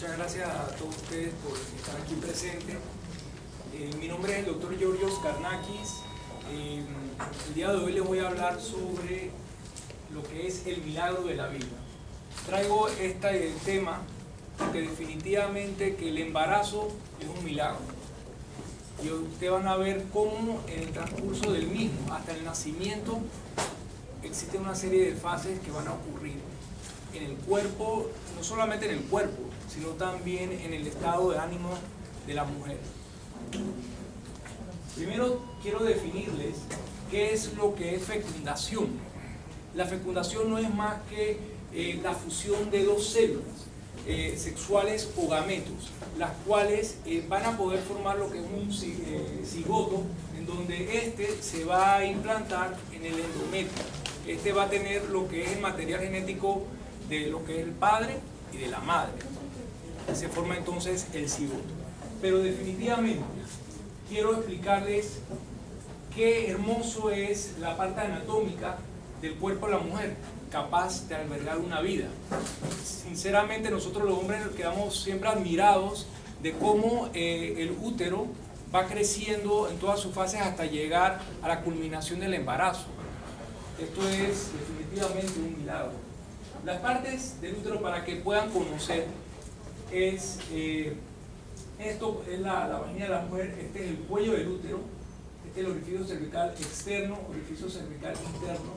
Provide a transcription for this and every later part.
Muchas gracias a todos ustedes por estar aquí presentes. Mi nombre es el doctor Georgios Karnakis. El día de hoy les voy a hablar sobre lo que es el milagro de la vida. Traigo este tema porque definitivamente que el embarazo es un milagro. Y ustedes van a ver cómo en el transcurso del mismo, hasta el nacimiento, existe una serie de fases que van a ocurrir en el cuerpo, no solamente en el cuerpo, sino también en el estado de ánimo de la mujer. Primero quiero definirles qué es lo que es fecundación. La fecundación no es más que la fusión de dos células sexuales o gametos, las cuales van a poder formar lo que es un cigoto, en donde este se va a implantar en el endometrio. Este va a tener lo que es el material genético de lo que es el padre y de la madre. Se forma entonces el cigoto. Pero definitivamente quiero explicarles qué hermoso es la parte anatómica del cuerpo de la mujer, capaz de albergar una vida. Sinceramente nosotros los hombres quedamos siempre admirados de cómo el útero va creciendo en todas sus fases hasta llegar a la culminación del embarazo. Esto es definitivamente un milagro. Las partes del útero, para que puedan conocer, es esto es la vagina de la mujer, este es el cuello del útero, este es el orificio cervical externo, orificio cervical interno.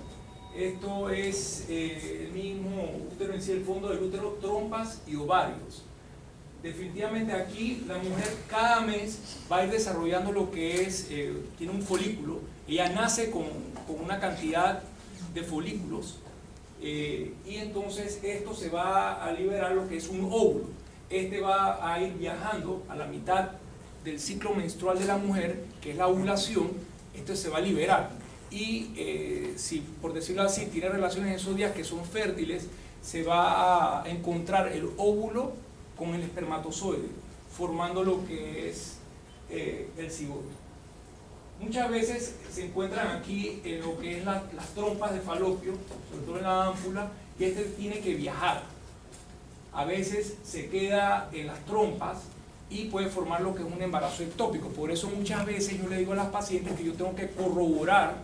Esto es el mismo útero en sí, el fondo del útero, trompas y ovarios. Definitivamente aquí la mujer cada mes va a ir desarrollando lo que es, tiene un folículo, ella nace con una cantidad de folículos y entonces esto se va a liberar lo que es un óvulo. Este va a ir viajando a la mitad del ciclo menstrual de la mujer, que es la ovulación. Esto se va a liberar y si, por decirlo así, tiene relaciones en esos días que son fértiles, se va a encontrar el óvulo con el espermatozoide, formando lo que es el cigoto. Muchas veces se encuentran aquí lo que es las trompas de falopio, sobre todo en la ámpula, y este tiene que viajar. A veces se queda en las trompas y puede formar lo que es un embarazo ectópico. Por eso muchas veces yo le digo a las pacientes que yo tengo que corroborar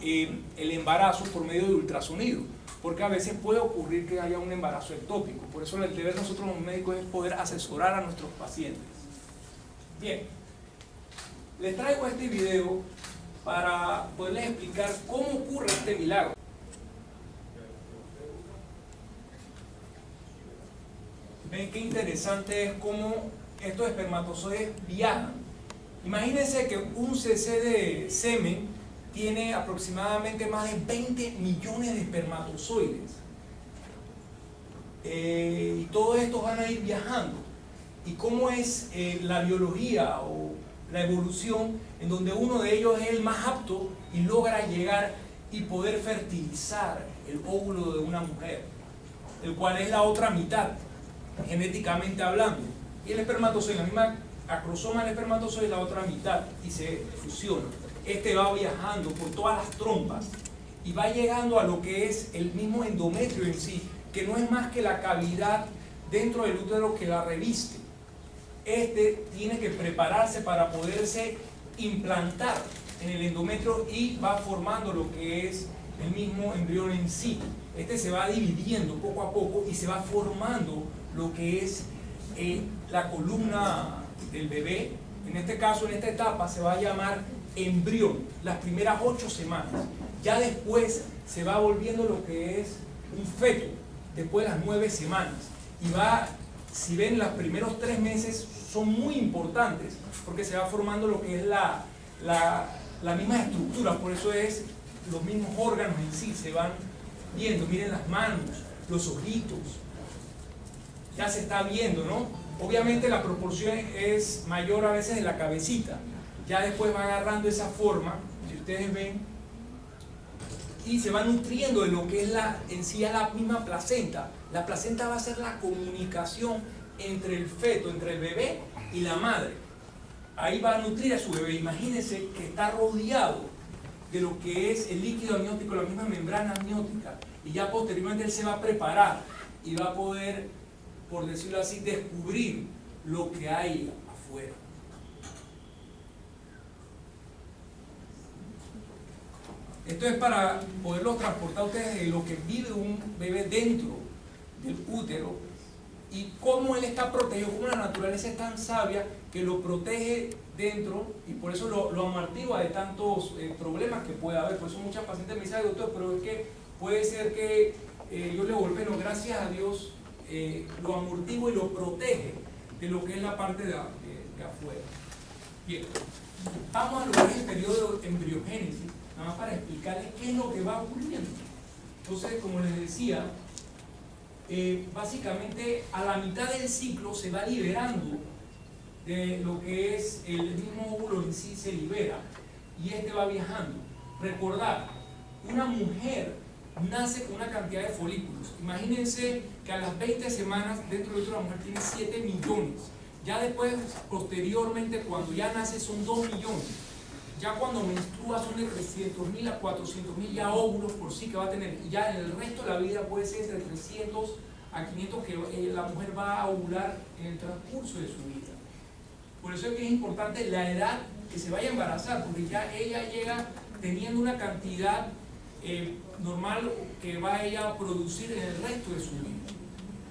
el embarazo por medio de ultrasonido, porque a veces puede ocurrir que haya un embarazo ectópico. Por eso el deber de nosotros los médicos es poder asesorar a nuestros pacientes. Bien, les traigo este video para poderles explicar cómo ocurre este milagro. Ven qué interesante es cómo estos espermatozoides viajan. Imagínense que un cc de semen tiene aproximadamente más de 20 millones de espermatozoides. Y todos estos van a ir viajando. ¿Y cómo es la biología o la evolución en donde uno de ellos es el más apto y logra llegar y poder fertilizar el óvulo de una mujer, el cual es la otra mitad, genéticamente hablando? Y el espermatozoide, la misma acrosoma del espermatozoide es la otra mitad y se fusiona. Este va viajando por todas las trompas y va llegando a lo que es el mismo endometrio en sí, que no es más que la cavidad dentro del útero que la reviste. Este tiene que prepararse para poderse implantar en el endometrio y va formando lo que es el mismo embrión en sí. Este se va dividiendo poco a poco y se va formando lo que es la columna del bebé. En este caso, en esta etapa, se va a llamar embrión, las primeras 8 semanas. Ya después se va volviendo lo que es un feto, después de las 9 semanas. Y va, si ven, los primeros 3 meses son muy importantes, porque se va formando lo que es la misma estructura, por eso es los mismos órganos en sí, se van viendo. Miren las manos, los ojitos, ya se está viendo, ¿no? Obviamente la proporción es mayor a veces de la cabecita, ya después va agarrando esa forma, si ustedes ven, y se va nutriendo de lo que es en sí la misma placenta. La placenta va a ser la comunicación entre el feto, entre el bebé y la madre. Ahí va a nutrir a su bebé. Imagínense que está rodeado de lo que es el líquido amniótico, la misma membrana amniótica, y ya posteriormente él se va a preparar y va a poder por decirlo así, descubrir lo que hay afuera. Esto es para poderlos transportar a ustedes de lo que vive un bebé dentro del útero y cómo él está protegido, cómo la naturaleza es tan sabia que lo protege dentro y por eso lo amortigua de tantos problemas que puede haber. Por eso muchas pacientes me dicen, doctor, pero es que puede ser que yo le golpeo. No, gracias a Dios lo amortigua y lo protege de lo que es la parte de afuera. Bien, vamos a lo que es el periodo de embriogénesis, nada más para explicarles qué es lo que va ocurriendo. Entonces, como les decía, básicamente a la mitad del ciclo se va liberando de lo que es el mismo óvulo en sí, se libera y este va viajando. Recordar, una mujer nace con una cantidad de folículos. Imagínense que a las 20 semanas dentro de otra mujer tiene 7 millones. Ya después, posteriormente, cuando ya nace son 2 millones. Ya cuando menstrua son de 300.000 a 400.000 ya óvulos por sí que va a tener. Y ya en el resto de la vida puede ser entre 300 a 500 que la mujer va a ovular en el transcurso de su vida. Por eso es que es importante la edad que se vaya a embarazar, porque ya ella llega teniendo una cantidad normal que va ella a producir en el resto de su vida.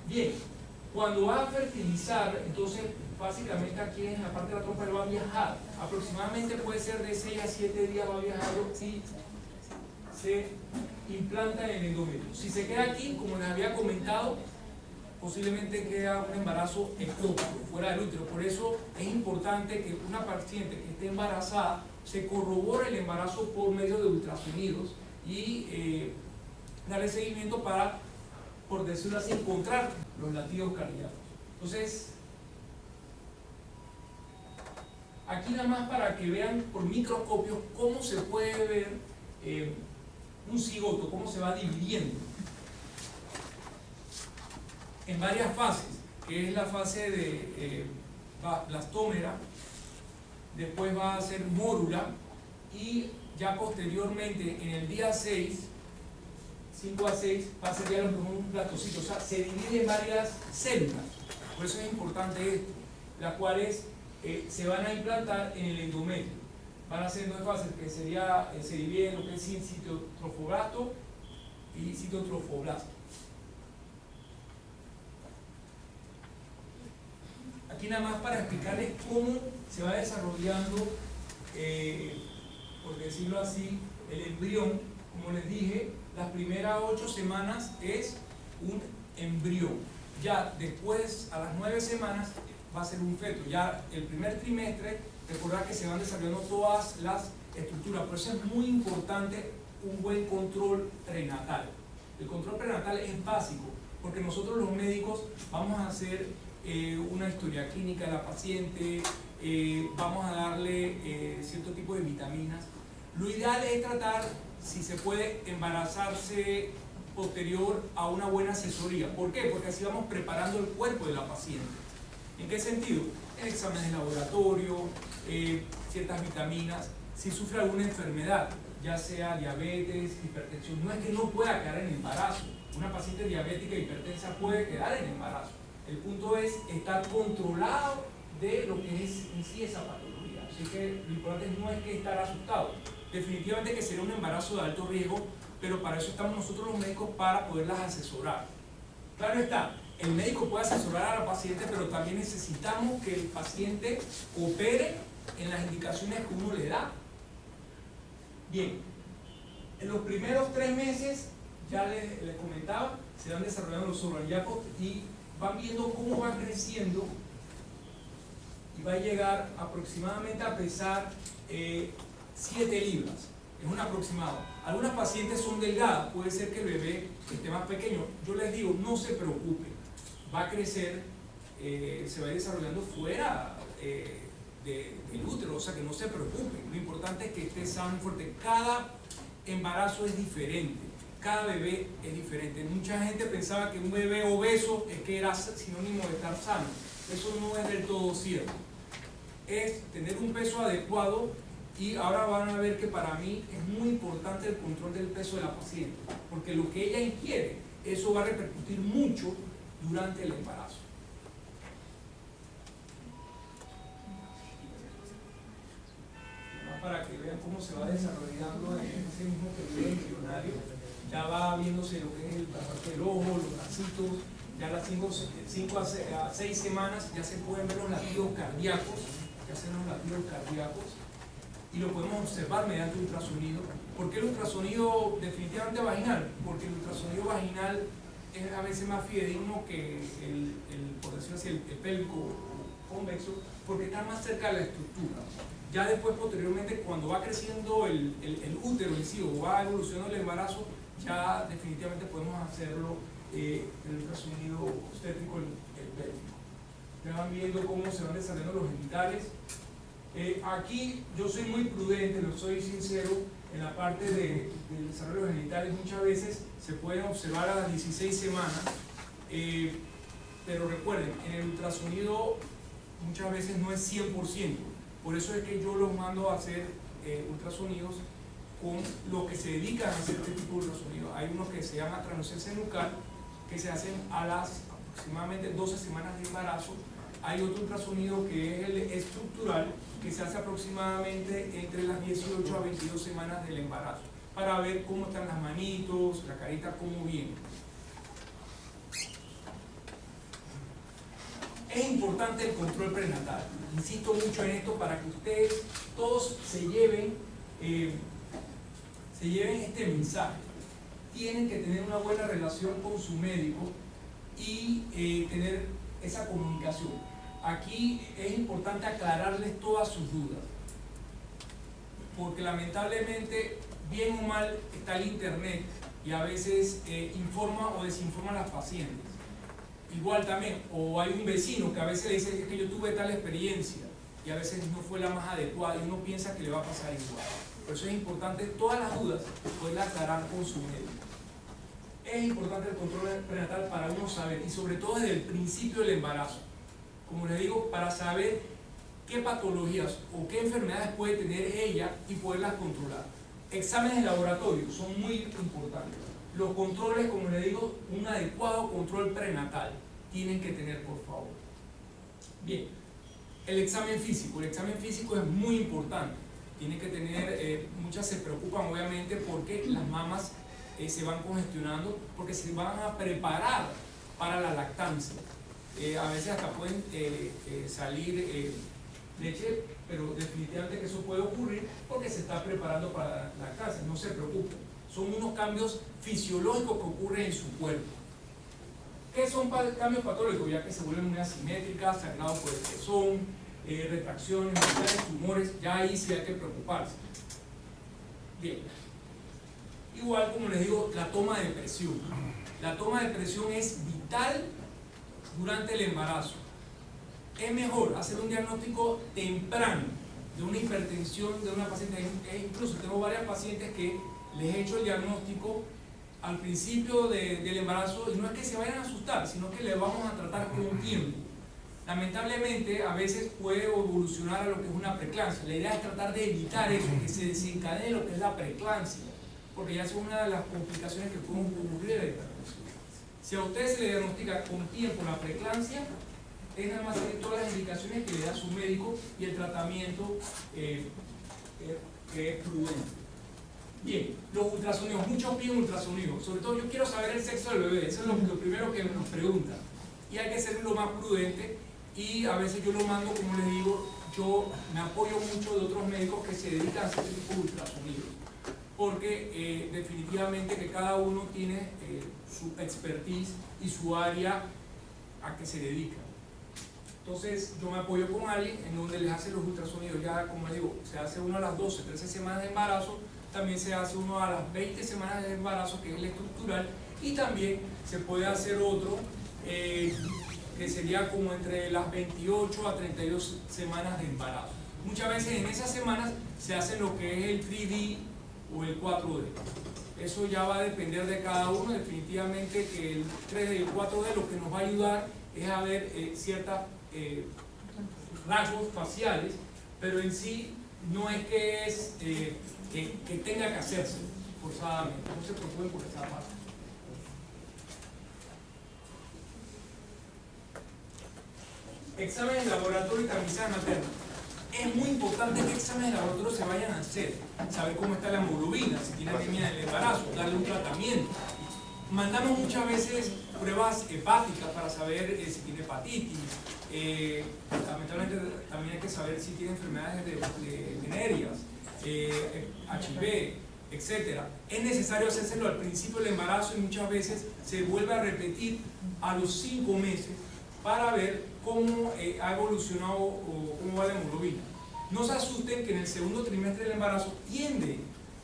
Bien, cuando va a fertilizar, entonces básicamente aquí en la parte de la trompa él va a viajar. Aproximadamente puede ser de 6 a 7 días va a viajar y se implanta en el endometrio. Si se queda aquí, como les había comentado, posiblemente queda un embarazo ectópico, fuera del útero. Por eso es importante que una paciente que esté embarazada se corrobore el embarazo por medio de ultrasonidos y darle seguimiento para, por decirlo así, encontrar los latidos cardíacos. Entonces, aquí nada más para que vean por microscopio cómo se puede ver un cigoto, cómo se va dividiendo en varias fases, que es la fase de blastómera, después va a ser mórula y ya posteriormente en el día 6, 5 a 6, va a ser ya un blastocito, o sea, se divide en varias células. Por eso es importante esto, las cuales se van a implantar en el endometrio. Van a ser 2 fases, que sería, se divide en lo que es citotrofoblasto y citotrofoblasto. Aquí nada más para explicarles cómo se va desarrollando, por decirlo así, el embrión. Como les dije, las primeras 8 semanas es un embrión. Ya después, a las 9 semanas, va a ser un feto. Ya el primer trimestre, recordad que se van desarrollando todas las estructuras. Por eso es muy importante un buen control prenatal. El control prenatal es básico, porque nosotros los médicos vamos a hacer una historia clínica de la paciente, vamos a darle cierto tipo de vitaminas. Lo ideal es tratar, si se puede, embarazarse posterior a una buena asesoría. ¿Por qué? Porque así vamos preparando el cuerpo de la paciente. ¿En qué sentido? Exámenes de laboratorio, ciertas vitaminas, si sufre alguna enfermedad, ya sea diabetes, hipertensión. No es que no pueda quedar en embarazo. Una paciente diabética e hipertensa puede quedar en embarazo. El punto es estar controlado de lo que es en sí esa patología. Así que lo importante no es que estar asustado. Definitivamente que será un embarazo de alto riesgo, pero para eso estamos nosotros los médicos, para poderlas asesorar. Claro está, el médico puede asesorar a la paciente, pero también necesitamos que el paciente coopere en las indicaciones que uno le da. Bien, en los primeros 3 meses, ya les comentaba, se van desarrollando los organíacos y van viendo cómo va creciendo y va a llegar aproximadamente a pesar 7 libras. Es un aproximado. Algunas pacientes son delgadas, puede ser que el bebé esté más pequeño. Yo les digo, no se preocupen, va a crecer, se va a ir desarrollando fuera del útero, o sea que no se preocupen. Lo importante es que esté sano y fuerte. Cada embarazo es diferente, cada bebé es diferente. Mucha gente pensaba que un bebé obeso es que era sinónimo de estar sano. Eso no es del todo cierto. Es tener un peso adecuado. Y ahora van a ver que para mí es muy importante el control del peso de la paciente, porque lo que ella ingiere, eso va a repercutir mucho durante el embarazo. cómo se va desarrollando en ese mismo periodo embrionario. Ya va viéndose lo que es la parte del ojo, los bracitos, ya a las 5 a 6 semanas ya se pueden ver los latidos cardíacos, y lo podemos observar mediante ultrasonido. ¿Por qué el ultrasonido definitivamente vaginal? Porque el ultrasonido vaginal es a veces más fidedigno que por decirlo así, el pélvico convexo, porque está más cerca de la estructura. Ya después, posteriormente, cuando va creciendo el útero en sí o va evolucionando el embarazo, ya definitivamente podemos hacerlo el ultrasonido obstétrico, el pélvico. Ya van viendo cómo se van desarrollando los genitales. Aquí yo soy muy prudente, lo soy sincero, en la parte del desarrollo de los genitales muchas veces se pueden observar a las 16 semanas, pero recuerden, en el ultrasonido muchas veces no es 100%, por eso es que yo los mando a hacer ultrasonidos con los que se dedican a hacer este tipo de ultrasonidos. Hay unos que se llama translucencia nucal, que se hacen a las aproximadamente 12 semanas de embarazo. Hay otro ultrasonido que es el estructural, que se hace aproximadamente entre las 18 a 22 semanas del embarazo, para ver cómo están las manitos, la carita, cómo viene. Es importante el control prenatal. Insisto mucho en esto para que ustedes todos se lleven este mensaje. Tienen que tener una buena relación con su médico y tener esa comunicación. Aquí es importante aclararles todas sus dudas, porque lamentablemente, bien o mal, está el internet y a veces informa o desinforma a las pacientes. Igual también, o hay un vecino que a veces le dice que yo tuve tal experiencia y a veces no fue la más adecuada y uno piensa que le va a pasar igual. Por eso es importante todas las dudas poderlas aclarar con su médico. Es importante el control prenatal para uno saber, y sobre todo desde el principio del embarazo, como les digo, para saber qué patologías o qué enfermedades puede tener ella y poderlas controlar. Exámenes de laboratorio son muy importantes. Los controles, como les digo, un adecuado control prenatal tienen que tener, por favor. Bien, el examen físico. El examen físico es muy importante. Tiene que tener, muchas se preocupan obviamente porque las mamas se van congestionando, porque se van a preparar para la lactancia. A veces hasta pueden salir leche, pero definitivamente que eso puede ocurrir porque se está preparando para la lactancia. No se preocupen, son unos cambios fisiológicos que ocurren en su cuerpo. ¿Qué son cambios patológicos? Ya que se vuelven muy asimétricas, sangrado por el pezón, retracciones, tumores, ya ahí sí hay que preocuparse. Bien, igual como les digo, la toma de presión. La toma de presión es vital durante el embarazo. Es mejor hacer un diagnóstico temprano de una hipertensión de una paciente. Incluso tengo varias pacientes que les he hecho el diagnóstico al principio del embarazo, y no es que se vayan a asustar, sino que le vamos a tratar con un tiempo. Lamentablemente a veces puede evolucionar a lo que es una preeclampsia. La idea es tratar de evitar eso, que se desencadene lo que es la preeclampsia, porque ya es una de las complicaciones que pueden ocurrir de esta condición. Si a usted se le diagnostica con tiempo la preeclampsia, es nada más seguir todas las indicaciones que le da su médico y el tratamiento que es prudente. Bien, los ultrasonidos, muchos piden ultrasonidos, sobre todo yo quiero saber el sexo del bebé, eso es lo primero que nos preguntan, y hay que ser lo más prudente, y a veces yo lo mando, como les digo, yo me apoyo mucho de otros médicos que se dedican a hacer este tipo de ultrasonidos, porque definitivamente que cada uno tiene su expertise y su área a que se dedica. Entonces yo me apoyo con alguien en donde les hace los ultrasonidos, ya como les digo, se hace uno a las 12, 13 semanas de embarazo, también se hace uno a las 20 semanas de embarazo, que es el estructural, y también se puede hacer otro que sería como entre las 28 a 32 semanas de embarazo. Muchas veces en esas semanas se hace lo que es el 3D o el 4D. Eso ya va a depender de cada uno. Definitivamente que el 3D y el 4D lo que nos va a ayudar es a ver ciertos rasgos faciales, pero en sí no es que tenga que hacerse forzadamente. No se preocupen por esa parte. Exámenes de laboratorio y tamizaje materno. es muy importante que exámenes de laboratorio se vayan a hacer, saber cómo está la hemoglobina, si tiene anemia del embarazo, darle un tratamiento. Mandamos muchas veces pruebas hepáticas para saber si tiene hepatitis. Lamentablemente también hay que saber si tiene enfermedades venéreas, HIV, etc. Es necesario hacérselo al principio del embarazo y muchas veces se vuelve a repetir a los 5 meses para ver cómo ha evolucionado o cómo va la hemoglobina. No se asusten que en el segundo trimestre del embarazo tiende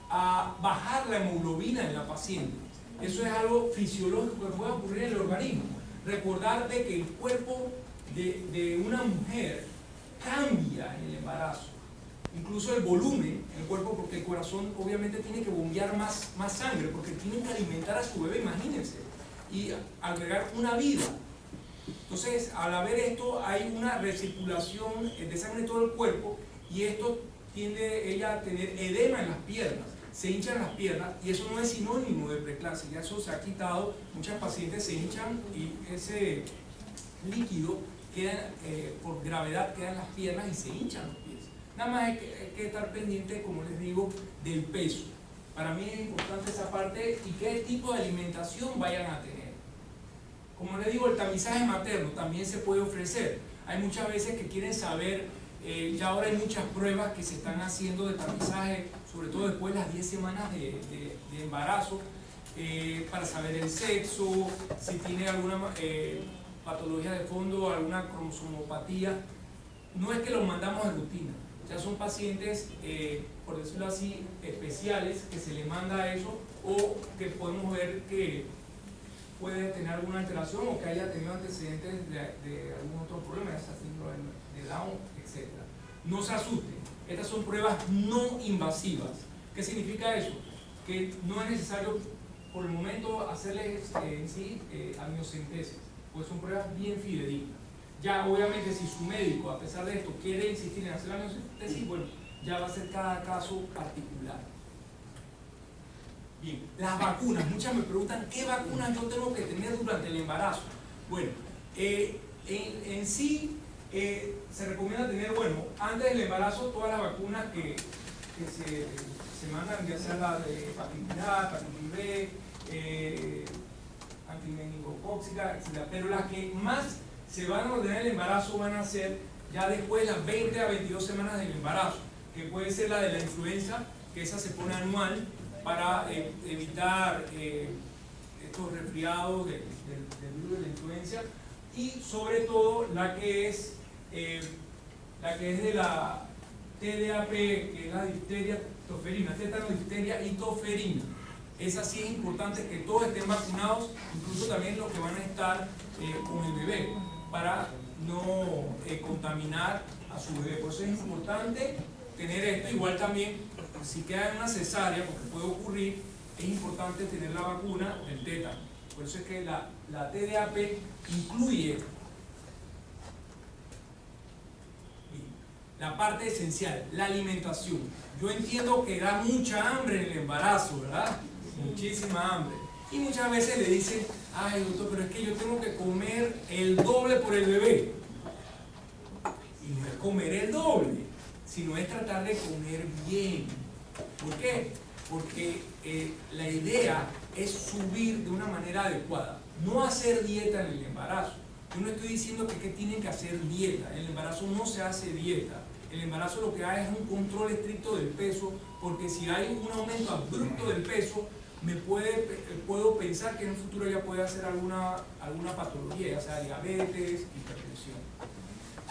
a bajar la hemoglobina en la paciente. Eso es algo fisiológico que puede ocurrir en el organismo. Recordar de que el cuerpo de una mujer cambia en el embarazo. Incluso el volumen en el cuerpo, porque el corazón obviamente tiene que bombear más sangre, porque tiene que alimentar a su bebé, imagínense, y agregar una vida. Entonces, al haber esto, hay una recirculación de sangre en todo el cuerpo, y esto tiende ella a tener edema en las piernas, se hinchan las piernas, y eso no es sinónimo de preeclampsia, ya eso se ha quitado. Muchas pacientes se hinchan y ese líquido queda, por gravedad queda en las piernas y se hinchan los pies. Nada más hay que estar pendiente, como les digo, del peso. Para mí es importante esa parte y qué tipo de alimentación vayan a tener. Como les digo, el tamizaje materno también se puede ofrecer. Hay muchas veces que quieren saber, ya ahora hay muchas pruebas que se están haciendo de tamizaje, sobre todo después de las 10 semanas de embarazo, para saber el sexo, si tiene alguna patología de fondo, alguna cromosomopatía. No es que los mandamos de rutina, ya son pacientes, por decirlo así, especiales, que se les manda eso, o que podemos ver que puede tener alguna alteración o que haya tenido antecedentes de algún otro problema, ya sea síndrome de Down, etc. No se asusten, estas son pruebas no invasivas. ¿Qué significa eso? Que no es necesario por el momento hacerles en sí amniocentesis, pues son pruebas bien fidedignas. Ya obviamente si su médico, a pesar de esto, quiere insistir en hacer la amniocentesis, bueno, ya va a ser cada caso particular. Bien, las vacunas. Muchas me preguntan qué vacunas yo tengo que tener durante el embarazo. Bueno, en sí se recomienda tener, bueno, antes del embarazo todas las vacunas que se mandan, ya sea la de hepatitis A, hepatitis B, antimeningocóxica, etc. Pero las que más se van a ordenar el embarazo van a ser ya después de las 20 a 22 semanas del embarazo, que puede ser la de la influenza, que esa se pone anual para evitar estos resfriados del virus de la influencia, y sobre todo la que es de la TDAP, que es la difteria toferina, tétano, y toferina. Esa sí es importante que todos estén vacunados, incluso también los que van a estar con el bebé, para no contaminar a su bebé. Por eso es importante tener esto. Igual también, si queda en una cesárea, porque puede ocurrir, es importante tener la vacuna del tétano. Por eso es que la TDAP incluye la parte esencial, la alimentación. Yo entiendo que da mucha hambre en el embarazo, ¿verdad? Muchísima hambre. Y muchas veces le dicen, ay doctor, pero es que yo tengo que comer el doble por el bebé. Y no es comer el doble, sino es tratar de comer bien. ¿Por qué? Porque la idea es subir de una manera adecuada, no hacer dieta en el embarazo. Yo no estoy diciendo que tienen que hacer dieta, en el embarazo no se hace dieta. El embarazo lo que hay es un control estricto del peso, porque si hay un aumento abrupto del peso, puedo pensar que en un futuro ya puede hacer alguna patología, ya sea diabetes, hipertensión.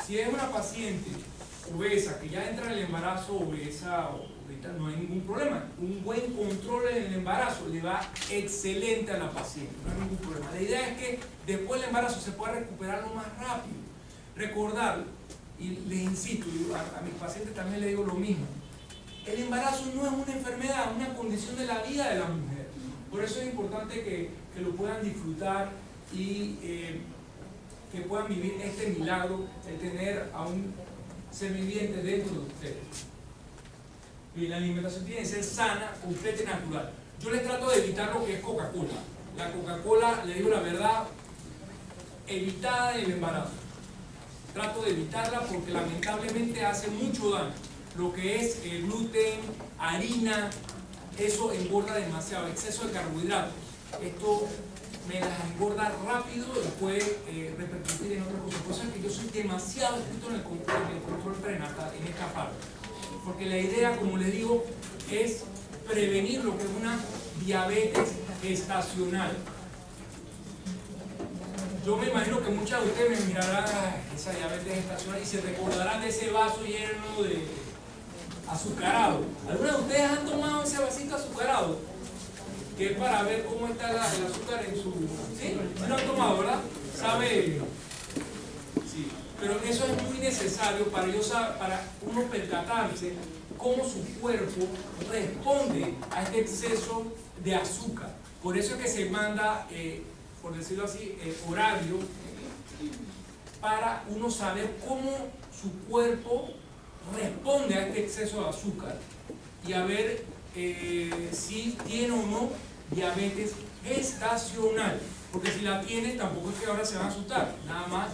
Si es una paciente obesa que ya entra en el embarazo obesa, no hay ningún problema. Un buen control en el embarazo le va excelente a la paciente, no hay ningún problema. La idea es que después del embarazo se pueda recuperar lo más rápido. Recordar, y les insisto, a mis pacientes también les digo lo mismo, el embarazo no es una enfermedad, es una condición de la vida de la mujer. Por eso es importante que lo puedan disfrutar y que puedan vivir este milagro de tener a un ser viviente dentro de ustedes. Y la alimentación tiene que ser sana, completa y natural. Yo les trato de evitar lo que es Coca-Cola. La Coca-Cola, le digo la verdad, evitada en el embarazo. Trato de evitarla porque lamentablemente hace mucho daño. Lo que es el gluten, harina, eso engorda demasiado, exceso de carbohidratos. Esto me las engorda rápido y puede repercutir en otras cosas. Por eso es que yo soy demasiado estricto en el control prenatal, en esta parte. Porque la idea, como les digo, es prevenir lo que es una diabetes gestacional. Yo me imagino que muchas de ustedes me mirarán esa diabetes gestacional y se recordarán de ese vaso lleno de azucarado. ¿Algunos de ustedes han tomado ese vasito azucarado? Que es para ver cómo está el azúcar en su... ¿Sí? ¿Lo han tomado, verdad? ¿Sabe? Sí. Pero eso es muy necesario para uno percatarse cómo su cuerpo responde a este exceso de azúcar. Por eso es que se manda, por decirlo así, horario para uno saber cómo su cuerpo responde a este exceso de azúcar y a ver si tiene o no diabetes gestacional, porque si la tiene tampoco es que ahora se van a asustar, nada más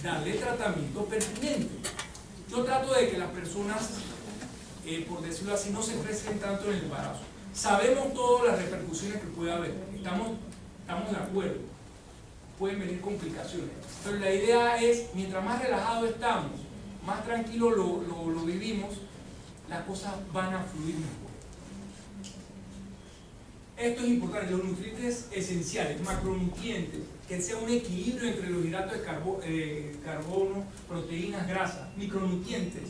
darle tratamiento pertinente. Yo trato de que las personas, por decirlo así, no se estresen tanto en el embarazo. Sabemos todas las repercusiones que puede haber, estamos de acuerdo, pueden venir complicaciones, pero la idea es, mientras más relajados estamos, más tranquilo lo vivimos, las cosas van a fluir mejor. Esto es importante, los nutrientes esenciales, macronutrientes, que sea un equilibrio entre los hidratos de carbono, proteínas, grasas, micronutrientes,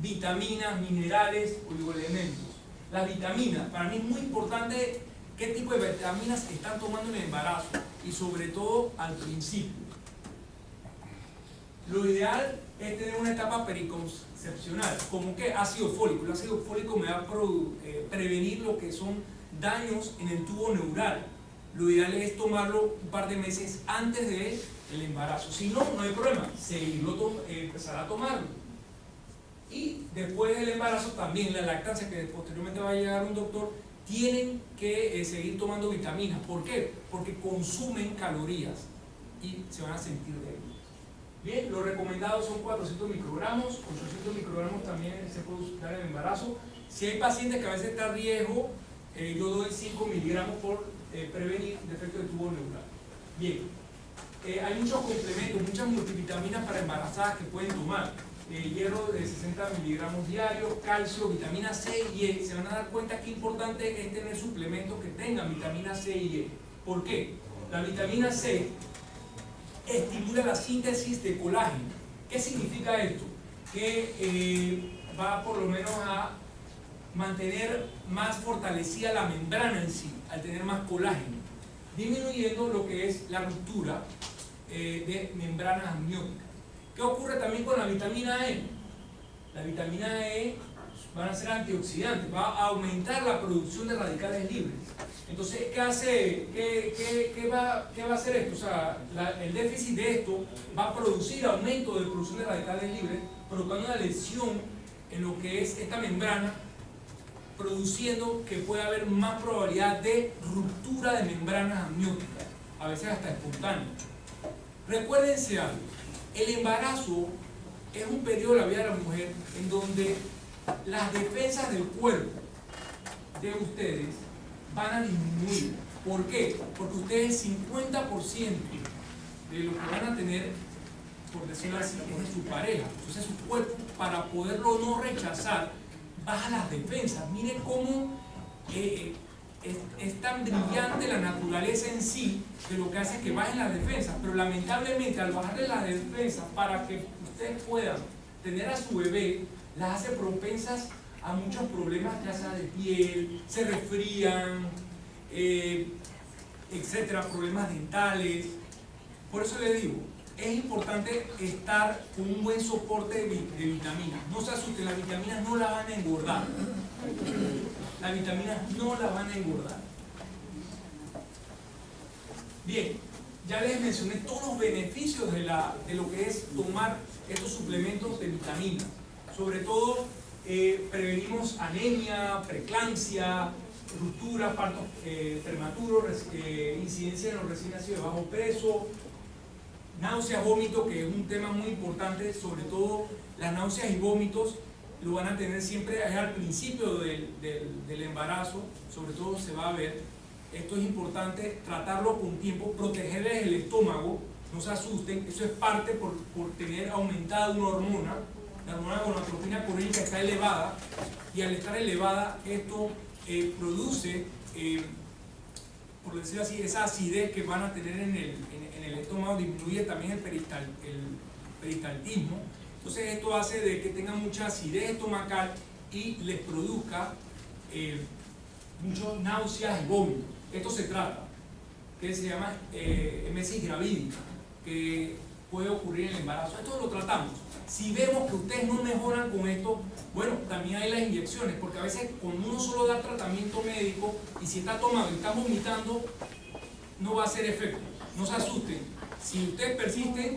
vitaminas, minerales, oligoelementos. Las vitaminas, para mí es muy importante qué tipo de vitaminas están tomando en el embarazo y sobre todo al principio. Lo ideal es tener una etapa periconcepcional, como que ácido fólico. El ácido fólico me va a prevenir lo que son daños en el tubo neural. Lo ideal es tomarlo un par de meses antes del embarazo. Si no, no hay problema, empezar a tomarlo. Y después del embarazo también la lactancia, que posteriormente va a llegar un doctor, tienen que seguir tomando vitaminas. ¿Por qué? Porque consumen calorías y se van a sentir débiles. Bien, lo recomendado son 400 microgramos, 800 microgramos también se puede usar en el embarazo. Si hay pacientes que a veces está en riesgo, yo doy 5 miligramos por prevenir defecto de tubo neural. Bien, hay muchos complementos, muchas multivitaminas para embarazadas que pueden tomar. Hierro de 60 miligramos diarios, calcio, vitamina C y E. Se van a dar cuenta que importante es tener suplementos que tengan vitamina C y E. ¿Por qué? La vitamina C estimula la síntesis de colágeno. ¿Qué significa esto? Que va por lo menos a mantener más fortalecida la membrana en sí, al tener más colágeno, disminuyendo lo que es la ruptura de membranas amnióticas. ¿Qué ocurre también con la vitamina E? La vitamina E van a ser antioxidantes, va a aumentar la producción de radicales libres. Entonces, ¿qué hace? ¿Qué va a hacer esto? O sea, el déficit de esto va a producir aumento de producción de radicales libres, provocando una lesión en lo que es esta membrana, produciendo que pueda haber más probabilidad de ruptura de membranas amnióticas, a veces hasta espontánea. Recuérdense algo, el embarazo es un periodo de la vida de la mujer en donde las defensas del cuerpo de ustedes van a disminuir. ¿Por qué? Porque ustedes 50% de lo que van a tener, por decirlo así, es de su pareja. Entonces su cuerpo, para poderlo no rechazar, baja las defensas. Miren cómo es tan brillante la naturaleza en sí, que lo que hace es que bajen las defensas, pero lamentablemente al bajarle las defensas para que ustedes puedan tener a su bebé, las hace propensas a muchos problemas, ya sea de piel, se resfrían, etcétera, problemas dentales. Por eso les digo, es importante estar con un buen soporte de vitaminas. No se asusten, las vitaminas no la van a engordar. Las vitaminas no la van a engordar. Bien, ya les mencioné todos los beneficios de lo que es tomar estos suplementos de vitaminas. Sobre todo, prevenimos anemia, preeclampsia, ruptura, partos prematuros, incidencia en los recién nacidos de bajo peso, Náuseas, vómitos, que es un tema muy importante, sobre todo las náuseas y vómitos lo van a tener siempre es al principio del embarazo, sobre todo se va a ver. Esto es importante, tratarlo con tiempo, protegerles el estómago, no se asusten, eso es parte por tener aumentada una hormona, la hormona gonadotropina corínica está elevada, y al estar elevada esto produce, por decirlo así, esa acidez que van a tener en el estómago, disminuye también el peristaltismo. Entonces esto hace de que tengan mucha acidez estomacal y les produzca muchas náuseas y vómitos. Esto se trata, que se llama emesis gravídica, que puede ocurrir en el embarazo. Esto lo tratamos. Si vemos que ustedes no mejoran con esto, bueno, también hay las inyecciones, porque a veces con uno solo da tratamiento médico y si está tomando y está vomitando, no va a hacer efecto. No se asusten. Si ustedes persisten,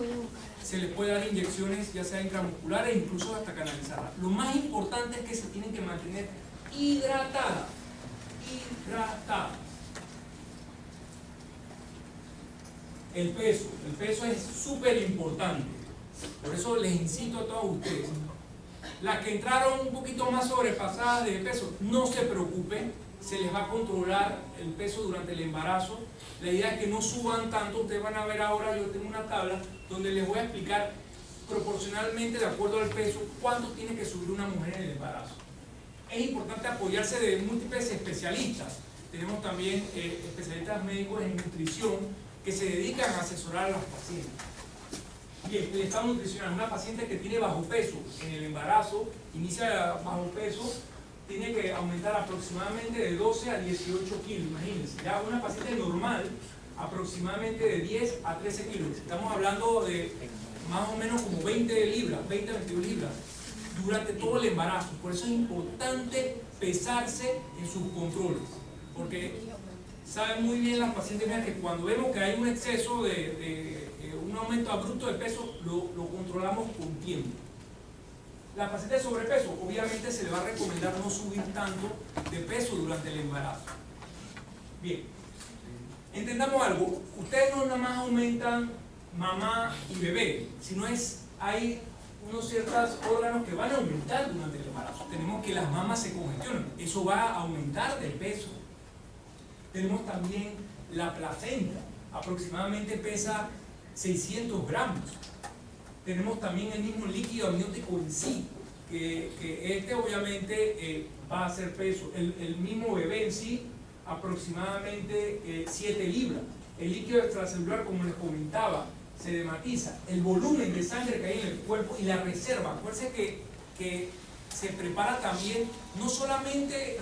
se les puede dar inyecciones, ya sea intramusculares, incluso hasta canalizarlas. Lo más importante es que se tienen que mantener hidratadas. El peso es súper importante. Por eso les insisto a todos ustedes. Las que entraron un poquito más sobrepasadas de peso, no se preocupen, se les va a controlar el peso durante el embarazo. La idea es que no suban tanto. Ustedes van a ver ahora, yo tengo una tabla donde les voy a explicar proporcionalmente, de acuerdo al peso, cuánto tiene que subir una mujer en el embarazo. Es importante apoyarse de múltiples especialistas. Tenemos también especialistas médicos en nutrición que se dedican a asesorar a los pacientes. Bien, el estado nutricional, una paciente que tiene bajo peso en el embarazo, inicia bajo peso, tiene que aumentar aproximadamente de 12 a 18 kilos, imagínense. Ya una paciente normal, aproximadamente de 10 a 13 kilos. Estamos hablando de más o menos como 20 libras, 20 a 21 libras, durante todo el embarazo. Por eso es importante pesarse en sus controles, porque saben muy bien las pacientes que cuando vemos que hay un exceso un aumento abrupto de peso, lo controlamos con tiempo. La paciente de sobrepeso, obviamente se le va a recomendar no subir tanto de peso durante el embarazo. Bien, entendamos algo, ustedes no nada más aumentan mamá y bebé, sino hay unos ciertos órganos que van a aumentar durante el embarazo. Tenemos que las mamas se congestionan, eso va a aumentar de peso. Tenemos también la placenta, aproximadamente pesa 600 gramos. Tenemos también el mismo líquido amniótico en sí, que este obviamente va a hacer peso. El mismo bebé en sí, aproximadamente 7 libras. El líquido extracelular, como les comentaba, se dematiza. El volumen de sangre que hay en el cuerpo y la reserva. Acuérdense que se prepara también, no solamente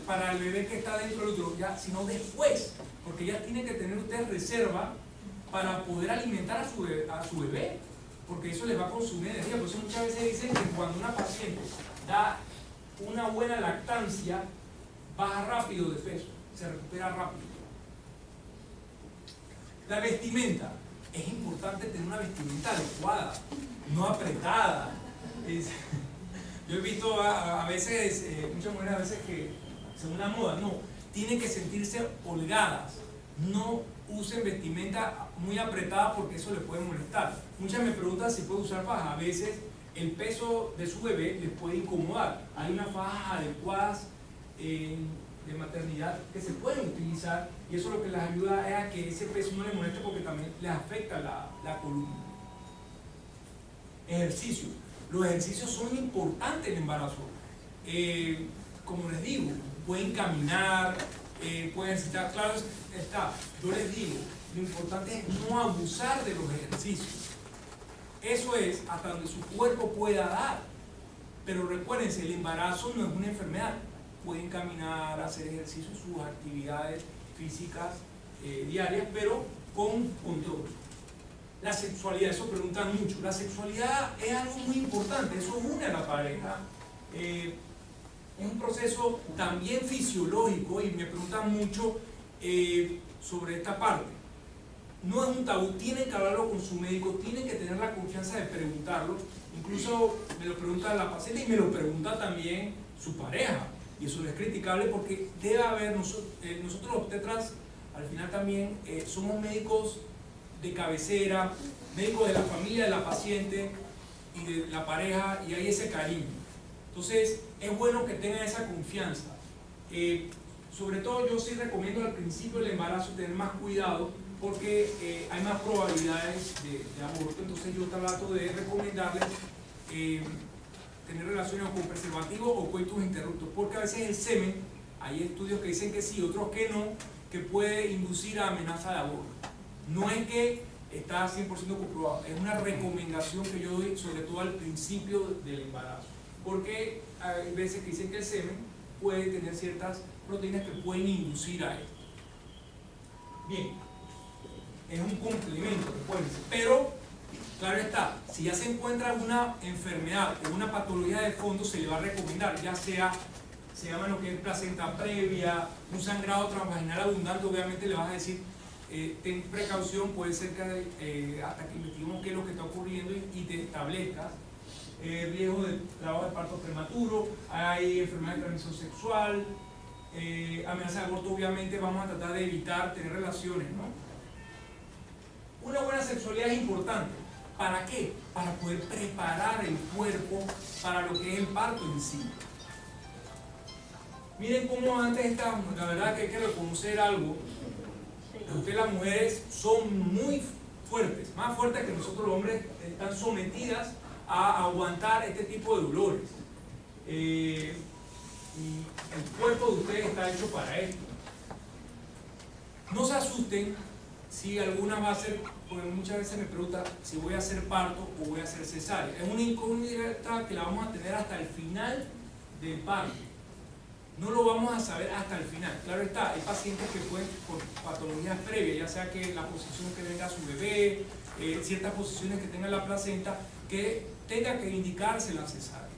para el bebé que está dentro del útero, sino después, porque ya tiene que tener usted reserva para poder alimentar a su bebé, porque eso les va a consumir energía. Por eso muchas veces dicen que cuando una paciente da una buena lactancia, baja rápido de peso, se recupera rápido. La vestimenta, es importante tener una vestimenta adecuada, no apretada. Yo he visto a veces, muchas mujeres a veces que según la moda, no, tienen que sentirse holgadas, no usen vestimenta muy apretada porque eso les puede molestar. Muchas me preguntan si puede usar faja. A veces el peso de su bebé les puede incomodar. Hay unas fajas adecuadas de maternidad que se pueden utilizar y eso lo que les ayuda es a que ese peso no les moleste porque también les afecta la columna. Ejercicios. Los ejercicios son importantes en el embarazo. Como les digo, pueden caminar, pueden ejercitar, claro está. Yo les digo, lo importante es no abusar de los ejercicios. Eso es hasta donde su cuerpo pueda dar. Pero recuérdense, el embarazo no es una enfermedad. Pueden caminar, hacer ejercicios, sus actividades físicas diarias, pero con control. La sexualidad, eso preguntan mucho. La sexualidad es algo muy importante, eso une a la pareja. Es un proceso también fisiológico y me preguntan mucho sobre esta parte. No es un tabú, tienen que hablarlo con su médico, tienen que tener la confianza de preguntarlo. Incluso me lo pregunta la paciente y me lo pregunta también su pareja. Y eso no es criticable porque debe haber, nosotros los obstetras al final también somos médicos de cabecera, médico de la familia de la paciente y de la pareja, y hay ese cariño. Entonces, es bueno que tengan esa confianza. Sobre todo yo sí recomiendo al principio del embarazo tener más cuidado porque hay más probabilidades de aborto. Entonces yo trato de recomendarles tener relaciones con preservativo o coitus interruptus, porque a veces el semen, hay estudios que dicen que sí, otros que no, que puede inducir a amenaza de aborto. No es que está 100% comprobado, es una recomendación que yo doy sobre todo al principio del embarazo, porque hay veces que dicen que el semen puede tener ciertas proteínas que pueden inducir a esto. Bien, es un complemento, recuérdense, pero claro está, si ya se encuentra una enfermedad o una patología de fondo, se le va a recomendar, ya sea, se llama lo que es placenta previa, un sangrado transvaginal abundante, obviamente le vas a decir, ten precaución, puede ser que hasta que investiguemos qué es lo que está ocurriendo y te establezcas. Riesgo de trabajo de parto prematuro, hay enfermedad de transmisión sexual, amenaza de aborto, obviamente vamos a tratar de evitar tener relaciones, ¿no? Una buena sexualidad es importante. ¿Para qué? Para poder preparar el cuerpo para lo que es el parto en sí. Miren cómo antes estábamos, la verdad que hay que reconocer algo. Ustedes las mujeres son muy fuertes, más fuertes que nosotros los hombres, están sometidas a aguantar este tipo de dolores. Y el cuerpo de ustedes está hecho para esto. No se asusten si alguna va a ser, porque muchas veces me preguntan si voy a hacer parto o voy a hacer cesárea. Es una incógnita que la vamos a tener hasta el final del parto. No lo vamos a saber hasta el final. Claro está, hay pacientes que pueden, por patologías previas, ya sea que la posición que tenga su bebé, ciertas posiciones que tenga la placenta, que tenga que indicarse la cesárea.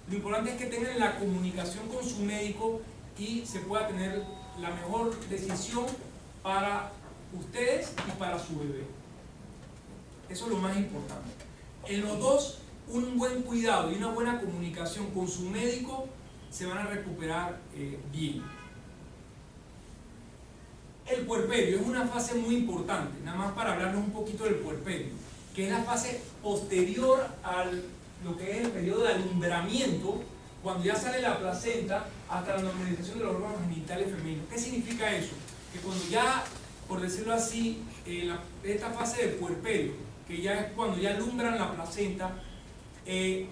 Lo importante es que tengan la comunicación con su médico y se pueda tener la mejor decisión para ustedes y para su bebé. Eso es lo más importante. En los dos, un buen cuidado y una buena comunicación con su médico se van a recuperar bien. El puerperio es una fase muy importante, nada más para hablarles un poquito del puerperio, que es la fase posterior a lo que es el periodo de alumbramiento, cuando ya sale la placenta hasta la normalización de los órganos genitales femeninos. ¿Qué significa eso? Que cuando ya, por decirlo así, esta fase del puerperio, que ya es cuando ya alumbran la placenta,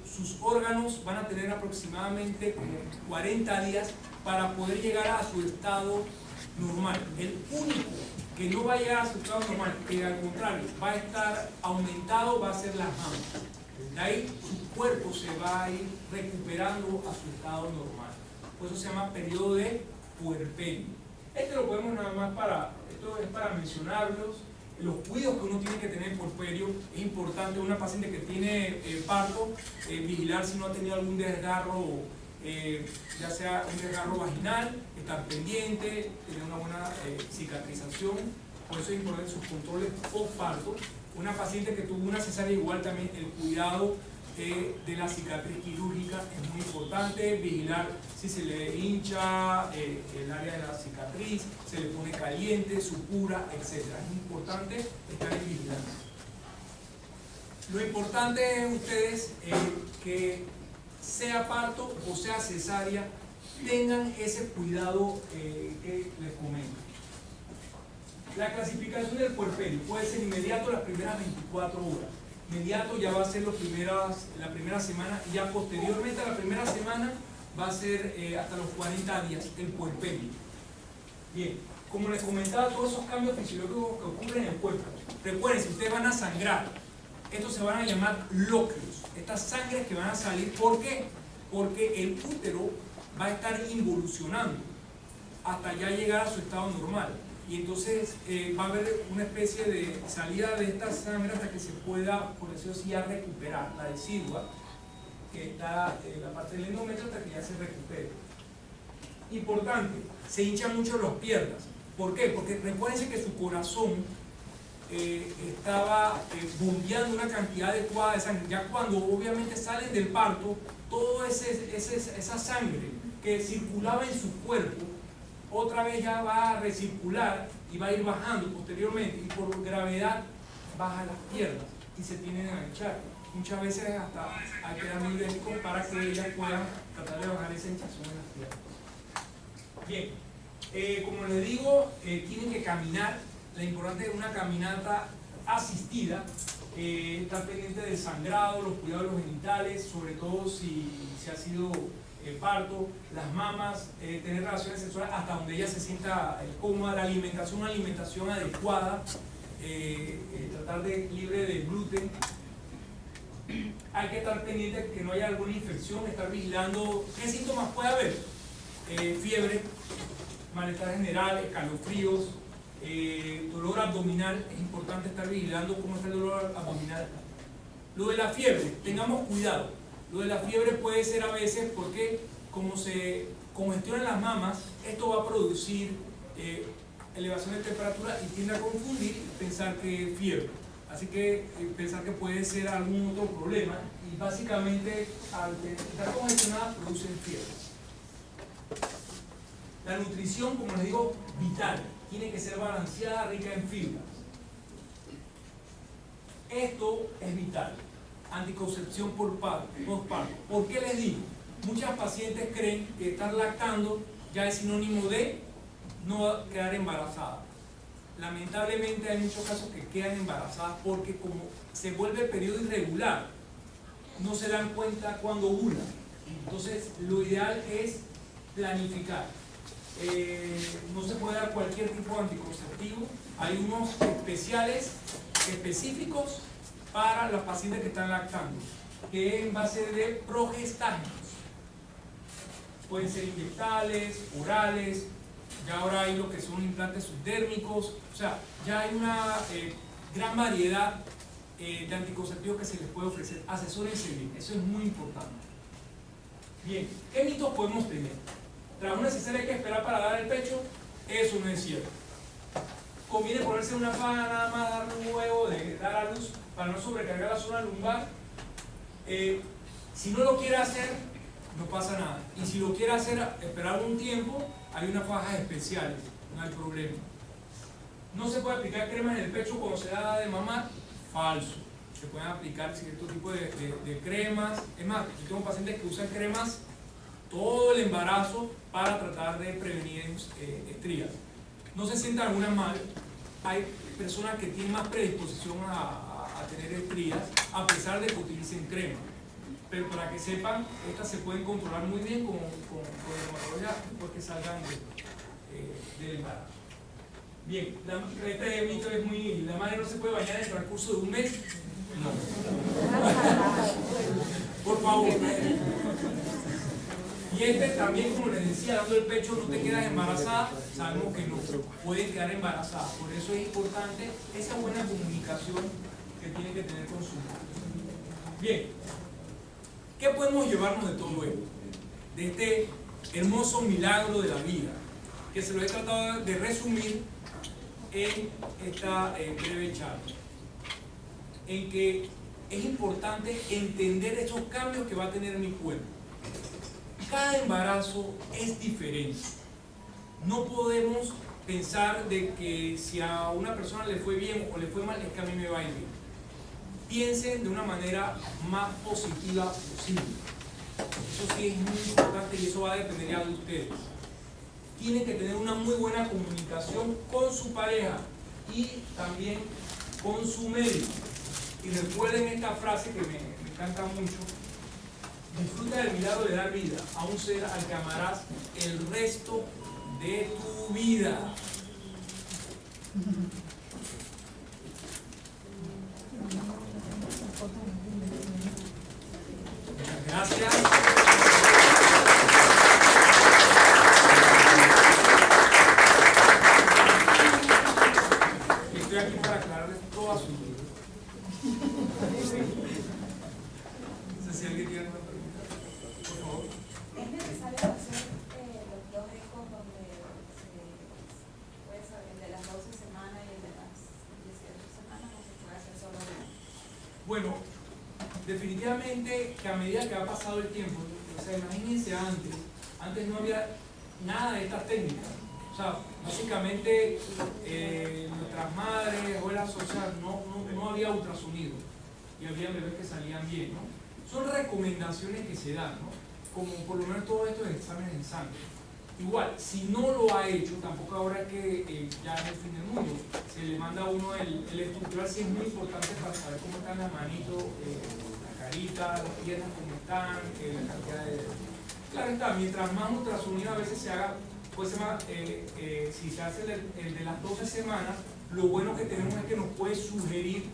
sus órganos van a tener aproximadamente como 40 días para poder llegar a su estado normal. El único que no va a llegar a su estado normal, que al contrario va a estar aumentado, va a ser las mamas. De ahí su cuerpo se va a ir recuperando a su estado normal. Por eso se llama periodo de puerperio. Este lo podemos nada más esto es para mencionarlos. Los cuidados que uno tiene que tener en puerperio es importante. Una paciente que tiene parto, vigilar si no ha tenido algún desgarro, ya sea un desgarro vaginal, estar pendiente, tener una buena cicatrización. Por eso es importante sus controles post-parto. Una paciente que tuvo una cesárea, igual también el cuidado de la cicatriz quirúrgica es muy importante. Vigilar si se le hincha el área de la cicatriz, se le pone caliente, supura, etc. Es importante estar en vigilancia. Lo importante es ustedes que sea parto o sea cesárea, tengan ese cuidado que les comento. La clasificación del puerperio puede ser inmediato las primeras 24 horas. Inmediato ya va a ser la primera semana, y ya posteriormente a la primera semana va a ser hasta los 40 días el puerperio. Bien, como les comentaba, todos esos cambios fisiológicos que ocurren en el cuerpo. Recuerden, si ustedes van a sangrar, estos se van a llamar lóculos. Estas sangres que van a salir, ¿por qué? Porque el útero va a estar involucionando hasta ya llegar a su estado normal. Y entonces va a haber una especie de salida de esta sangre hasta que se pueda, por decirlo así, ya recuperar la decidua, que está en la parte del endometrio, hasta que ya se recupere. Importante, se hinchan mucho las piernas. ¿Por qué? Porque recuérdense que su corazón estaba bombeando una cantidad adecuada de sangre. Ya cuando obviamente salen del parto, toda esa sangre que circulaba en su cuerpo, otra vez ya va a recircular y va a ir bajando posteriormente, y por gravedad bajan las piernas y se tienden a hinchar. Muchas veces hasta hay que dar médicos para que ellas puedan tratar de bajar esa hinchazón en las piernas. Bien, como les digo, tienen que caminar. Lo importante es una caminata asistida, estar pendiente del sangrado, los cuidados de los genitales, sobre todo si ha sido parto, las mamas, tener relaciones sexuales hasta donde ella se sienta cómoda, la alimentación, una alimentación adecuada, tratar de libre de gluten. Hay que estar pendiente de que no haya alguna infección, estar vigilando qué síntomas puede haber. Fiebre, malestar general, escalofríos, dolor abdominal. Es importante estar vigilando cómo está el dolor abdominal. Lo de la fiebre, tengamos cuidado. Lo de la fiebre puede ser a veces porque como se congestionan las mamas, esto va a producir elevación de temperatura y tiende a confundir y pensar que es fiebre. Así que pensar que puede ser algún otro problema y básicamente al estar congestionada producen fiebre. La nutrición, como les digo, vital. Tiene que ser balanceada, rica en fibras. Esto es vital. Anticoncepción postparto. ¿Por qué les digo? Muchas pacientes creen que estar lactando ya es sinónimo de no quedar embarazada. Lamentablemente hay muchos casos que quedan embarazadas porque como se vuelve periodo irregular, no se dan cuenta cuando ovulan. Entonces lo ideal es planificar. No se puede dar cualquier tipo de anticonceptivo. Hay unos especiales, específicos para las pacientes que están lactando, que es en base de progestágenos. Pueden ser inyectables, orales. Ya ahora hay lo que son implantes subdérmicos, o sea, ya hay una gran variedad de anticonceptivos que se les puede ofrecer. Asesórense bien, eso es muy importante. Bien, ¿qué mitos podemos tener? Tras una cesárea hay que esperar para dar el pecho, eso no es cierto. Conviene ponerse una faja nada más, darle un huevo de dar a luz para no sobrecargar la zona lumbar. Si no lo quiere hacer, no pasa nada. Y si lo quiere hacer, esperar un tiempo, hay unas fajas especiales, no hay problema. No se puede aplicar cremas en el pecho cuando se da de mamar, falso. Se pueden aplicar cierto tipo de cremas. Es más, yo tengo pacientes que usan cremas todo el embarazo para tratar de prevenir estrías. No se sientan algunas mal. Hay personas que tienen más predisposición a tener estrías a pesar de que utilicen crema. Pero para que sepan, estas se pueden controlar muy bien con dermatología después que salgan del embarazo. Bien, este mito es muy... La madre no se puede bañar en el transcurso de un mes. No. Por favor. Y este también, como les decía, dando el pecho no te quedas embarazada. Sabemos que no, puede quedar embarazada. Por eso es importante esa buena comunicación que tiene que tener con su madre. Bien. ¿Qué podemos llevarnos de todo esto? De este hermoso milagro de la vida, que se lo he tratado de resumir en esta breve charla, en que es importante entender esos cambios que va a tener mi cuerpo. Cada embarazo es diferente. No podemos pensar de que si a una persona le fue bien o le fue mal, es que a mí me va a ir bien. Piensen de una manera más positiva posible. Eso sí es muy importante y eso va a depender ya de ustedes. Tienen que tener una muy buena comunicación con su pareja y también con su médico. Y recuerden esta frase que me encanta mucho: disfruta del milagro de dar vida a un ser al que amarás el resto de tu vida. Gracias. Estoy aquí para aclararles todas sus dudas. No sé si alguien tiene una pregunta. Por favor. ¿Es necesario hacer los dos ecos donde se puede saber de las 12 semanas y de las 18 semanas, o se puede hacer solo uno? Bueno, definitivamente que a medida que ha pasado el tiempo, o sea, imagínense antes no había nada de estas técnicas. O sea, básicamente nuestras madres, abuelas, o sea, no había ultrasonido y había bebés que salían bien, ¿no? Son recomendaciones que se dan, ¿no? Como por lo menos todos estos exámenes en sangre. Igual, si no lo ha hecho, tampoco ahora que ya es el fin del mundo, se le manda a uno el estructural, sí es muy importante para saber cómo están las manitos, la carita, las piernas, cómo están, la cantidad de... Claro está, mientras más ultrasonido a veces se haga, pues si se hace el de las 12 semanas, lo bueno que tenemos es que nos puede sugerir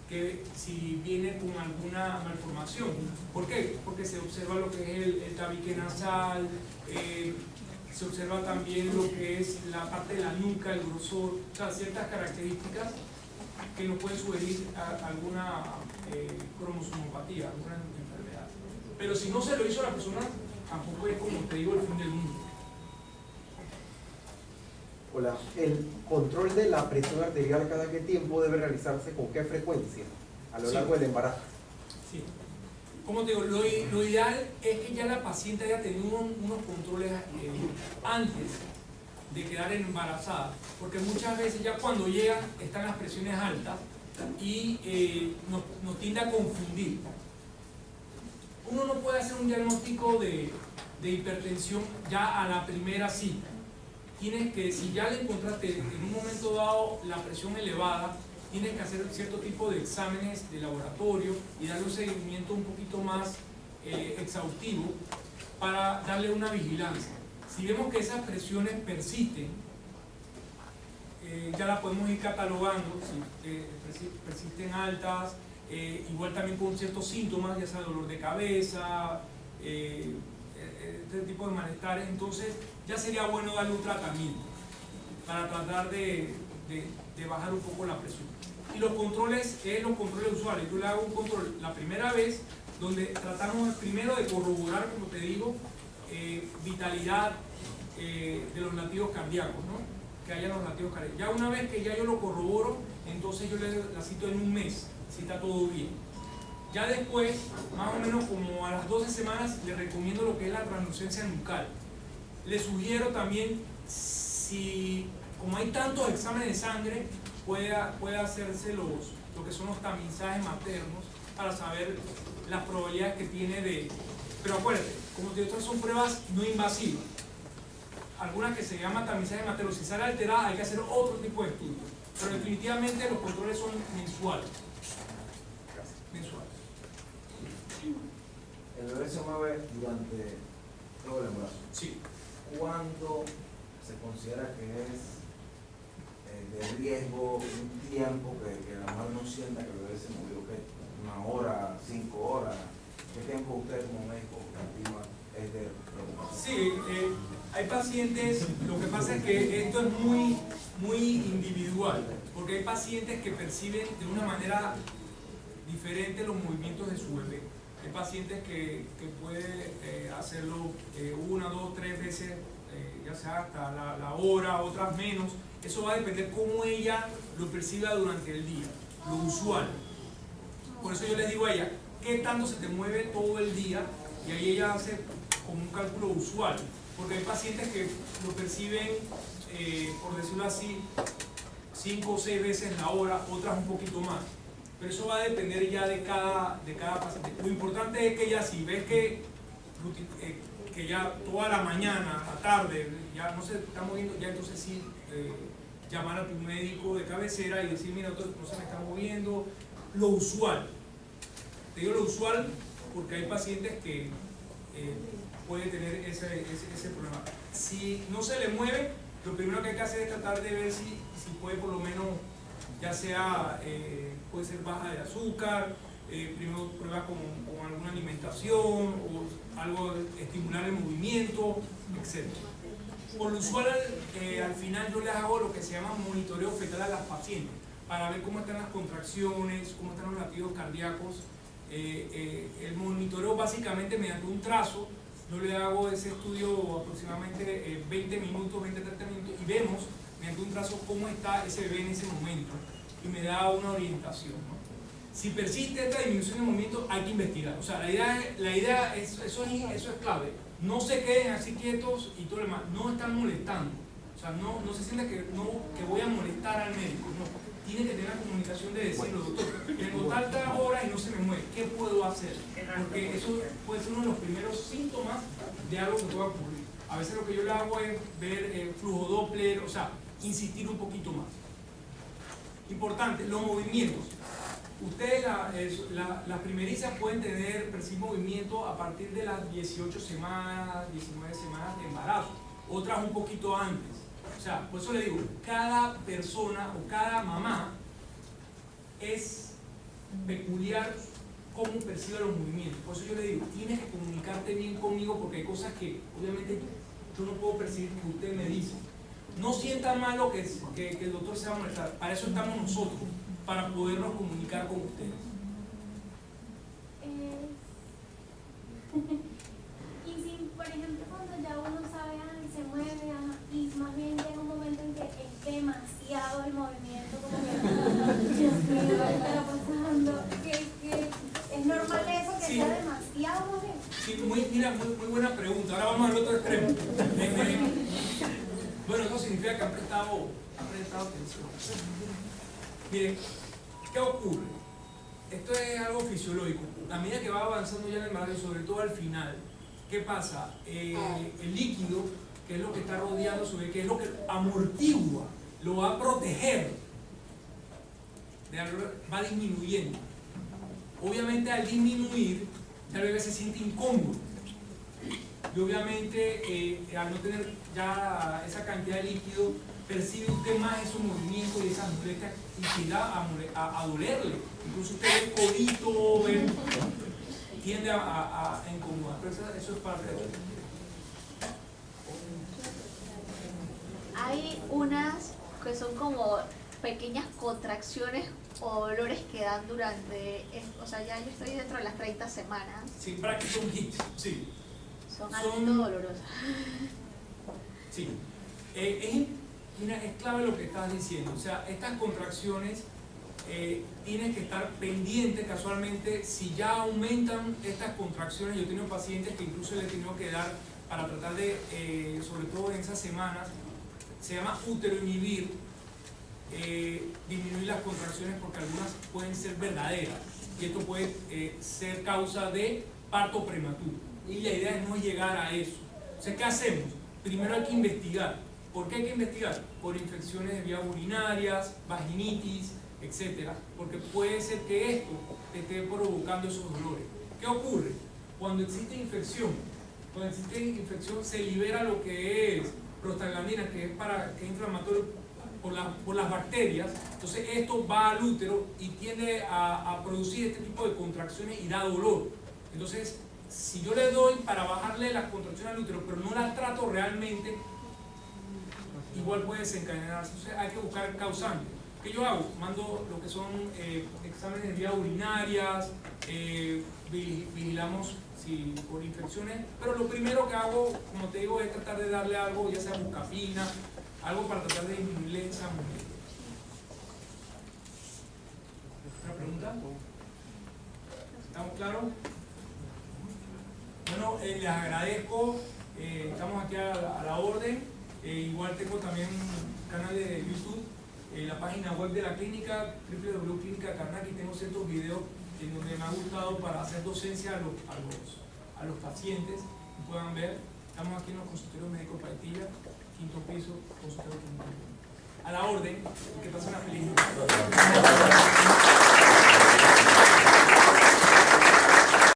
que si viene con alguna malformación. ¿Por qué? Porque se observa lo que es el tabique nasal, se observa también lo que es la parte de la nuca, el grosor, o sea, ciertas características que nos pueden sugerir alguna cromosomopatía, alguna enfermedad. Pero si no se lo hizo la persona, tampoco es, como te digo, el fin del mundo. Hola, ¿el control de la presión arterial cada qué tiempo debe realizarse, con qué frecuencia a lo largo del embarazo? Sí. Como te digo, lo ideal es que ya la paciente haya tenido unos controles antes de quedar embarazada, porque muchas veces ya cuando llegan están las presiones altas y nos tiende a confundir. Uno no puede hacer un diagnóstico de hipertensión ya a la primera cita. Tienes que, si ya le encontraste en un momento dado la presión elevada, tienes que hacer cierto tipo de exámenes de laboratorio y darle un seguimiento un poquito más exhaustivo para darle una vigilancia. Si vemos que esas presiones persisten, ya la podemos ir catalogando, si persisten altas, igual también con ciertos síntomas, ya sea dolor de cabeza, este tipo de malestares, entonces ya sería bueno darle un tratamiento para tratar de bajar un poco la presión. Y los controles usuales, yo le hago un control la primera vez donde tratamos primero de corroborar, como te digo, vitalidad de los latidos cardíacos, ¿no? Que haya los latidos cardíacos. Ya una vez que ya yo lo corroboro, entonces yo la cito en un mes, si está todo bien. Ya después, más o menos como a las 12 semanas, le recomiendo lo que es la translucencia nucal. Le sugiero también, si como hay tantos exámenes de sangre, puede hacerse lo que son los tamizajes maternos para saber las probabilidades que tiene de... Pero acuérdate, como te digo, estas son pruebas no invasivas. Algunas que se llaman tamizaje materno, si sale alterada hay que hacer otro tipo de estudio. Pero definitivamente los controles son mensuales. El bebé se mueve durante todo el embarazo. Sí. ¿Cuándo se considera que es de riesgo un tiempo que la madre no sienta que el bebé se movió? ¿Qué? ¿1 hora, 5 horas? ¿Qué tiempo usted como médico estima es de preocupación? Sí, hay pacientes, lo que pasa es que esto es muy individual, porque hay pacientes que perciben de una manera diferente los movimientos de su bebé. Hay pacientes que puede hacerlo 1, 2, 3 veces, ya sea hasta la hora, otras menos. Eso va a depender cómo ella lo perciba durante el día, lo usual. Por eso yo les digo a ella, ¿qué tanto se te mueve todo el día? Y ahí ella hace como un cálculo usual. Porque hay pacientes que lo perciben, por decirlo así, 5 o 6 veces la hora, otras un poquito más. Pero eso va a depender ya de cada paciente. Lo importante es que ya si ves que ya toda la mañana, la tarde, ya no se está moviendo, ya entonces sí llamar a tu médico de cabecera y decir, mira, no se me está moviendo. Lo usual. Te digo lo usual porque hay pacientes que pueden tener ese problema. Si no se le mueve, lo primero que hay que hacer es tratar de ver si puede por lo menos, ya sea, puede ser baja de azúcar, primero pruebas con alguna alimentación o algo, estimular el movimiento, etc. Por lo usual, al final yo les hago lo que se llama monitoreo fetal a las pacientes, para ver cómo están las contracciones, cómo están los latidos cardíacos. El monitoreo básicamente mediante un trazo, yo le hago ese estudio aproximadamente 20 minutos, 20-30 minutos, y vemos mediante un trazo cómo está ese bebé en ese momento y me da una orientación, ¿no? Si persiste esta disminución de movimiento, hay que investigar. O sea, la idea es, eso es clave. No se queden así quietos y todo lo demás. No están molestando. O sea, no se sienta que voy a molestar al médico, no. Tiene que tener la comunicación de decirlo, doctor, tengo tantas horas y no se me mueve, ¿qué puedo hacer? Porque eso puede ser uno de los primeros síntomas de algo que pueda ocurrir. A veces lo que yo le hago es ver flujo Doppler, o sea, insistir un poquito más. Importante, los movimientos. Ustedes, las primerizas pueden percibir movimiento a partir de las 18 semanas, 19 semanas de embarazo, otras un poquito antes. O sea, por eso le digo, cada persona o cada mamá es peculiar cómo percibe los movimientos. Por eso yo le digo, tienes que comunicarte bien conmigo porque hay cosas que obviamente yo no puedo percibir que usted me dice. No sientan mal lo que el doctor se va a molestar. Para eso estamos nosotros, para podernos comunicar con ustedes. Y si, por ejemplo, cuando ya uno sabe, se mueve, y más bien llega un momento en que es demasiado el movimiento, como que Dios mío, ¿qué está pasando? Que es normal eso, que Sí. sea demasiado movimiento. Sí, muy buena pregunta. Ahora vamos al otro extremo. Bueno, eso significa que han prestado atención. Miren, ¿qué ocurre? Esto es algo fisiológico. A medida que va avanzando ya en el embarazo y sobre todo al final, ¿qué pasa? El líquido, que es lo que está rodeando su bebé, que es lo que amortigua, lo va a proteger, va disminuyendo. Obviamente al disminuir, el bebé se siente incómodo. Y obviamente al no tener ya esa cantidad de líquido, percibe usted más esos movimientos y esas molestias y tienda a dolerle. Incluso usted ve el codito, tiende a incomodar. Pero eso es parte de eso. Hay unas que son como pequeñas contracciones o dolores que dan durante, o sea, ya yo estoy dentro de las 30 semanas. Sí, Braxton Hicks, sí. Son algo dolorosas. Sí. Mira, es clave lo que estás diciendo. O sea, estas contracciones tienes que estar pendiente casualmente si ya aumentan estas contracciones. Yo he tenido pacientes que incluso le he tenido que dar para tratar de, sobre todo en esas semanas, se llama útero inhibir, disminuir las contracciones porque algunas pueden ser verdaderas y esto puede ser causa de parto prematuro y la idea es no llegar a eso. O sea, ¿qué hacemos? Primero hay que investigar. ¿Por qué hay que investigar? Por infecciones de vías urinarias, vaginitis, etc. Porque puede ser que esto te esté provocando esos dolores. ¿Qué ocurre? Cuando existe infección se libera lo que es prostaglandina, que es inflamatorio por las bacterias. Entonces esto va al útero y tiende a producir este tipo de contracciones y da dolor. Entonces, si yo le doy para bajarle las contracciones al útero, pero no las trato realmente, igual puede desencadenarse. Entonces hay que buscar causantes. ¿Qué yo hago? Mando lo que son exámenes de vías urinarias, vigilamos si por infecciones, pero lo primero que hago, como te digo, es tratar de darle algo, ya sea bucapina, algo para tratar de disminuirle esa molestia. ¿Otra pregunta? ¿Estamos claros? Bueno, les agradezco, estamos aquí a la orden. Igual tengo también un canal de YouTube, la página web de la clínica, www.clinica Carnaqui. Tengo ciertos videos en donde me ha gustado para hacer docencia a los pacientes y puedan ver. Estamos aquí en los consultorios médicos Paitilla, 5º piso, consultorio clínico. A la orden, que pasen una feliz noche.